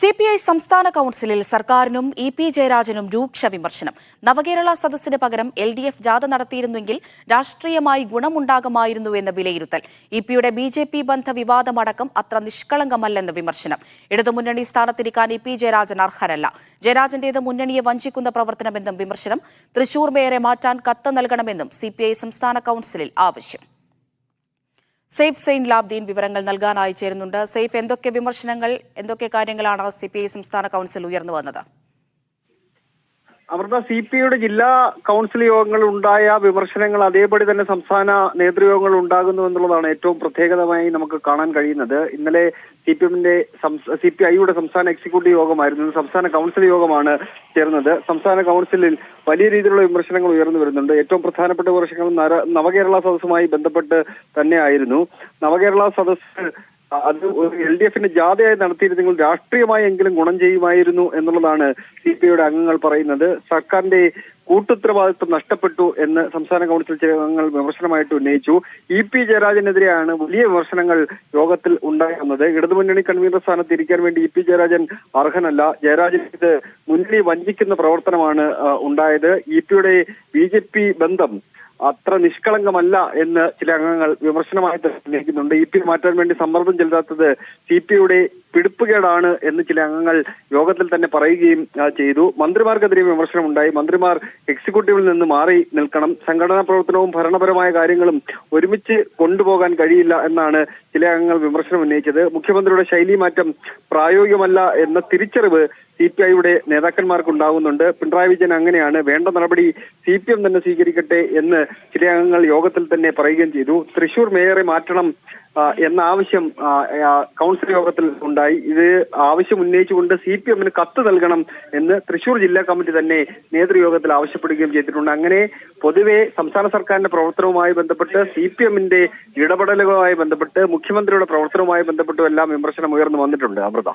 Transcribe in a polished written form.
CPI സംസ്ഥാന കൌൺസിലിൽ സർക്കാരിനും ഇ.പി. ജയരാജനും രൂക്ഷ വിമർശനം. നവകേരള സദസ്സിന് പകരം എൽ.ഡി.എഫ് ജാഥ നടത്തിയിരുന്നെങ്കിൽ രാഷ്ട്രീയമായി ഗുണമുണ്ടാകുമായിരുന്നുവെന്ന് വിലയിരുത്തൽ. ഇ.പിയുടെ ബി.ജെ.പി ബന്ധ വിവാദമടക്കം അത്ര നിഷ്കളങ്കമല്ലെന്ന് വിമർശനം. ഇടതുമുന്നണി സ്ഥാനത്തിരിക്കാൻ ഇ.പി. ജയരാജൻ അർഹരല്ല. ജയരാജന്റേത് മുന്നണിയെ വഞ്ചിക്കുന്ന പ്രവർത്തനമെന്നും വിമർശനം. തൃശൂർ മേയറെ മാറ്റാൻ കത്ത് നൽകണമെന്നും സിപിഐ സംസ്ഥാന കൌൺസിലിൽ ആവശ്യം. സെയ്ഫ് സെയിൻ ലാബ്ദീൻ വിവരങ്ങൾ നൽകാനായി ചേരുന്നുണ്ട്. സെയ്ഫ്, എന്തൊക്കെ വിമർശനങ്ങൾ, എന്തൊക്കെ കാര്യങ്ങളാണ് സിപിഐ സംസ്ഥാന കൌൺസിൽ ഉയർന്നു വന്നത്? അമൃത, സിപിഐയുടെ ജില്ലാ കൌൺസിൽ യോഗങ്ങളിൽ ഉണ്ടായ വിമർശനങ്ങൾ അതേപടി തന്നെ സംസ്ഥാന നേതൃയോഗങ്ങൾ ഉണ്ടാകുന്നു എന്നുള്ളതാണ് ഏറ്റവും പ്രത്യേകതമായി നമുക്ക് കാണാൻ കഴിയുന്നത്. ഇന്നലെ സിപിഐയുടെ സംസ്ഥാന എക്സിക്യൂട്ടീവ് യോഗമായിരുന്നു. സംസ്ഥാന കൌൺസിൽ യോഗമാണ് ചേർന്നത്. സംസ്ഥാന കൌൺസിലിൽ വലിയ രീതിയിലുള്ള വിമർശനങ്ങൾ ഉയർന്നു വരുന്നുണ്ട്. ഏറ്റവും പ്രധാനപ്പെട്ട വിമർശനങ്ങൾ നവകേരള സദസ്സുമായി ബന്ധപ്പെട്ട് തന്നെയായിരുന്നു. നവകേരള സദസ്സ് അത് എൽ.ഡി.എഫിന്റെ ജാഥയായി നടത്തിയിരുന്നെങ്കിൽ രാഷ്ട്രീയമായി എങ്കിലും ഗുണം ചെയ്യുമായിരുന്നു എന്നുള്ളതാണ് സിപിഐയുടെ അംഗങ്ങൾ പറയുന്നത്. സർക്കാരിന്റെ കൂട്ടുത്തരവാദിത്വം നഷ്ടപ്പെട്ടു എന്ന് സംസ്ഥാന കൌൺസിൽ അംഗങ്ങൾ വിമർശനമായിട്ട് ഉന്നയിച്ചു. ഇ.പി. ജയരാജനെതിരെയാണ് വലിയ വിമർശനങ്ങൾ യോഗത്തിൽ ഉണ്ടായിരുന്നത്. ഇടതുമുന്നണി കൺവീനർ സ്ഥാനത്ത് ഇരിക്കാൻ വേണ്ടി ഇ.പി. ജയരാജൻ അർഹനല്ല. ജയരാജൻ ഇത് മുന്നണി വഞ്ചിക്കുന്ന പ്രവർത്തനമാണ് ഉണ്ടായത്. ഇ.പിയുടെ ബി.ജെ.പി ബന്ധം അത്ര നിഷ്കളങ്കമല്ല എന്ന് ചില അംഗങ്ങൾ വിമർശനമായിട്ട് ഉന്നയിക്കുന്നുണ്ട്. ഇ.പി മാറ്റാൻ വേണ്ടി സമ്മർദ്ദം ചെലുത്താത്തത് സിപിഐയുടെ പിടിപ്പുകേടാണ് എന്ന് ചില അംഗങ്ങൾ യോഗത്തിൽ തന്നെ പറയുകയും ചെയ്തു. മന്ത്രിമാർക്കെതിരെ വിമർശനമുണ്ടായി. മന്ത്രിമാർ എക്സിക്യൂട്ടീവിൽ നിന്ന് മാറി നിൽക്കണം, സംഘടനാ പ്രവർത്തനവും ഭരണപരമായ കാര്യങ്ങളും ഒരുമിച്ച് കൊണ്ടുപോകാൻ കഴിയില്ല എന്നാണ് ചില അംഗങ്ങൾ വിമർശനം ഉന്നയിച്ചത്. മുഖ്യമന്ത്രിയുടെ ശൈലി മാറ്റം പ്രായോഗികമല്ല എന്ന തിരിച്ചറിവ് സിപിഐയുടെ നേതാക്കന്മാർക്ക് ഉണ്ടാകുന്നുണ്ട്. പിണറായി വിജയൻ അങ്ങനെയാണ്, വേണ്ട നടപടി CPM തന്നെ സ്വീകരിക്കട്ടെ എന്ന് ചില അംഗങ്ങൾ യോഗത്തിൽ തന്നെ പറയുകയും ചെയ്തു. തൃശൂർ മേയറെ മാറ്റണം എന്ന ആവശ്യം കൌൺസിൽ യോഗത്തിൽ ഉണ്ടായി. ഇത് ആവശ്യം ഉന്നയിച്ചുകൊണ്ട് CPM കത്ത് നൽകണം എന്ന് തൃശൂർ ജില്ലാ കമ്മിറ്റി തന്നെ നേതൃയോഗത്തിൽ ആവശ്യപ്പെടുകയും ചെയ്തിട്ടുണ്ട്. അങ്ങനെ പൊതുവെ സംസ്ഥാന സർക്കാരിന്റെ പ്രവർത്തനവുമായി ബന്ധപ്പെട്ട് CPM ഇടപെടലുകളുമായി ബന്ധപ്പെട്ട് മുഖ്യമന്ത്രിയുടെ പ്രവർത്തനവുമായി ബന്ധപ്പെട്ടും എല്ലാം വിമർശനം ഉയർന്നു വന്നിട്ടുണ്ട്. അമൃത.